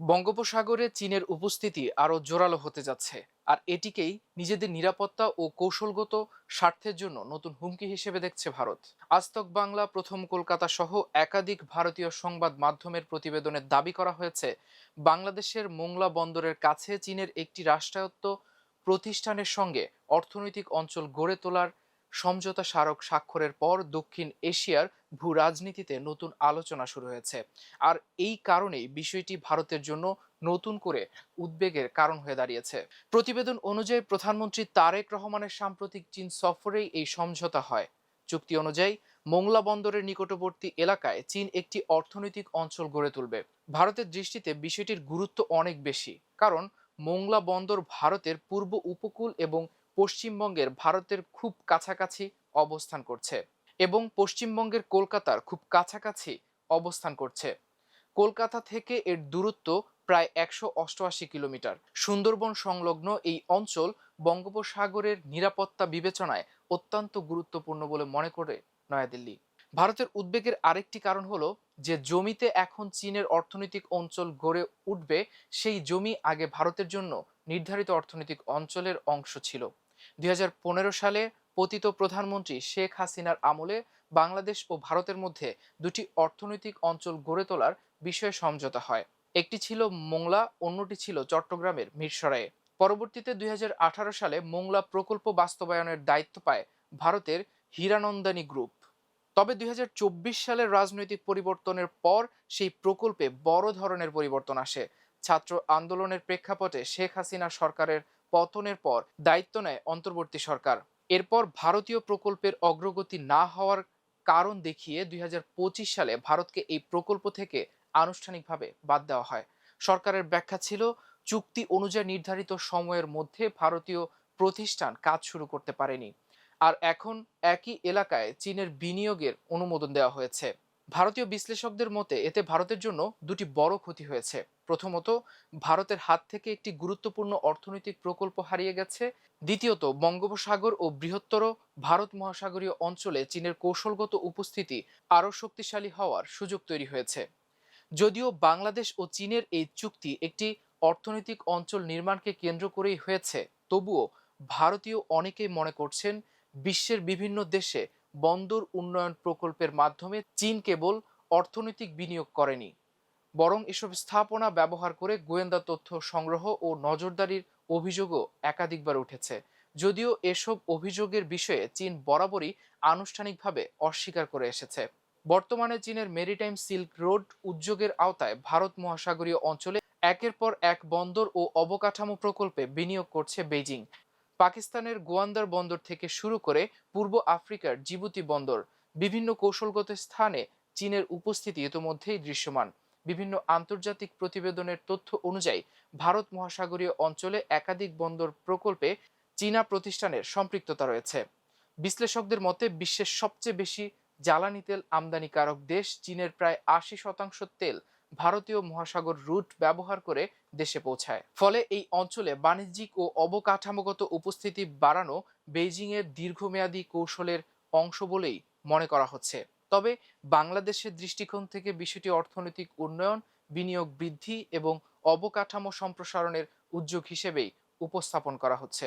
বঙ্গোপসাগরে চীনের উপস্থিতি আরও জোরালো হতে যাচ্ছে, আর এটিকেই নিজেদের নিরাপত্তা ও কৌশলগত স্বার্থের জন্য নতুন হুমকি হিসেবে দেখছে ভারত। আজতক বাংলা, প্রথম কলকাতা সহ একাধিক ভারতীয় সংবাদ মাধ্যমের প্রতিবেদনে দাবি করা হয়েছে, বাংলাদেশের মোংলা বন্দরের কাছে চীনের একটি রাষ্ট্রায়ত্ত প্রতিষ্ঠানের সঙ্গে অর্থনৈতিক অঞ্চল গড়ে তোলার সমঝোতা স্মারক স্বাক্ষরের পর দক্ষিণ এশিয়ার ভূ রাজনীতিতে নতুন আলোচনা শুরু হয়েছে। আর এই কারণেই বিষয়টি ভারতের জন্য নতুন করে উদ্বেগের কারণ হয়ে দাঁড়িয়েছে। প্রতিবেদন অনুযায়ী প্রধানমন্ত্রী তারেক রহমানের সাম্প্রতিক চীন সফরেই এই সমঝোতা হয়। চুক্তি অনুযায়ী মোংলা বন্দরের নিকটবর্তী এলাকায় চীন একটি অর্থনৈতিক অঞ্চল গড়ে তুলবে। ভারতের দৃষ্টিতে বিষয়টির গুরুত্ব অনেক বেশি, কারণ মোংলা বন্দর ভারতের পূর্ব উপকূল এবং পশ্চিমবঙ্গের ভারতের খুব কাছাকাছি অবস্থান করছে, এবং পশ্চিমবঙ্গের কলকাতার খুব কাছাকাছি অবস্থান করছে। কলকাতা থেকে এর দূরত্ব প্রায় 188 কিলোমিটার। সুন্দরবন সংলগ্ন এই অঞ্চল বঙ্গোপসাগরের নিরাপত্তা বিবেচনায় অত্যন্ত গুরুত্বপূর্ণ বলে মনে করে নয়াদিল্লি। ভারতের উদ্বেগের আরেকটি কারণ হলো যে জমিতে এখন চীনের অর্থনৈতিক অঞ্চল গড়ে উঠবে, সেই জমি আগে ভারতের জন্য নির্ধারিত অর্থনৈতিক অঞ্চলের অংশ ছিল। 2015 সালে পতিত প্রধানমন্ত্রী শেখ হাসিনার আমলে বাংলাদেশ ও ভারতের মধ্যে দুটি অর্থনৈতিক অঞ্চল গড়ে তোলার বিষয়ে সমঝোতা হয়। একটি ছিল মোংলা, অন্যটি ছিল চট্টগ্রামের মিরসরাইয়ে। পরবর্তীতে 2018 সালে মোংলা প্রকল্প বাস্তবায়নের দায়িত্ব পায় ভারতের হীরানন্দানী গ্রুপ। তবে 2024 সালের রাজনৈতিক পরিবর্তনের পর সেই প্রকল্পে বড় ধরনের পরিবর্তন আসে। ছাত্র আন্দোলনের প্রেক্ষাপটে শেখ হাসিনা সরকারের পতনের পর দায়িত্ব নেয় অন্তর্বর্তী সরকার। এরপর ভারতীয় প্রকল্পের অগ্রগতি না হওয়ার কারণ দেখিয়ে 2025 সালে ভারতকে এই প্রকল্প থেকে আনুষ্ঠানিকভাবে বাদ দেওয়া হয়। সরকারের ব্যাখ্যা ছিল, চুক্তি অনুযায়ী নির্ধারিত সময়ের মধ্যে ভারতীয় প্রতিষ্ঠান কাজ শুরু করতে পারেনি। আর এখন একই এলাকায় চীনের বিনিয়োগের অনুমোদন দেওয়া হয়েছে। ভারতীয় বিশ্লেষকদের মতে এতে ভারতের জন্য দুটি বড় ক্ষতি হয়েছে। প্রথমত, ভারতের হাত থেকে একটি গুরুত্বপূর্ণ অর্থনৈতিক প্রকল্প হারিয়ে গেছে। দ্বিতীয়ত, বঙ্গোপসাগর ও বৃহত্তর ভারত মহাসাগরীয় অঞ্চলে চীনের কৌশলগত উপস্থিতি আরও শক্তিশালী হওয়ার সুযোগ তৈরি হয়েছে। যদিও বাংলাদেশ ও চীনের এই চুক্তি একটি অর্থনৈতিক অঞ্চল নির্মাণকে কেন্দ্র করেই হয়েছে, তবুও ভারতীয় অনেকেই মনে করছেন, বিশ্বের বিভিন্ন দেশে বন্দর উন্নয়ন প্রকল্পের মাধ্যমে চীন কেবল অর্থনৈতিক বিনিয়োগ করেনি, বরং এসব স্থাপনা ব্যবহার করে গোয়েন্দা তথ্য সংগ্রহ ও নজরদারির অভিযোগও একাধিকবার উঠেছে। যদিও এসব অভিযোগের বিষয়ে চীন বরাবরই আনুষ্ঠানিকভাবে অস্বীকার করে এসেছে। বর্তমানে চীনের মেরিটাইম সিল্ক রোড উদ্যোগের আওতায় ভারত মহাসাগরীয় অঞ্চলে একের পর এক বন্দর ও অবকাঠামো প্রকল্পে বিনিয়োগ করছে বেইজিং। পাকিস্তানের গোয়ান্দার বন্দর থেকে শুরু করে পূর্ব আফ্রিকার জিবুতি বন্দর, বিভিন্ন কৌশলগত স্থানে চীনের উপস্থিতি ইতোমধ্যেই দৃশ্যমান। বিভিন্ন আন্তর্জাতিক প্রতিবেদনের তথ্য অনুযায়ী ভারত মহাসাগরীয় অঞ্চলে একাধিক বন্দর প্রকল্পে চীনা প্রতিষ্ঠানের সম্পৃক্ততা রয়েছে। বিশ্লেষকদের মতে বিশ্বের সবচেয়ে বেশি জ্বালানি তেল আমদানিকারক দেশ চীনের প্রায় 80% তেল ভারতীয় মহাসাগর রুট ব্যবহার করে দেশে পৌঁছায়। ফলে এই অঞ্চলে বাণিজ্যিক ও অবকাঠামোগত উপস্থিতি বাড়ানো বেইজিংয়ের দীর্ঘমেয়াদী কৌশলের অংশ বলেই মনে করা হচ্ছে। তবে বাংলাদেশের দৃষ্টিকোণ থেকে বিষয়টি অর্থনৈতিক উন্নয়ন, বিনিয়োগ বৃদ্ধি এবং অবকাঠামো সম্প্রসারণের উদ্যোগ হিসেবেই উপস্থাপন করা হচ্ছে।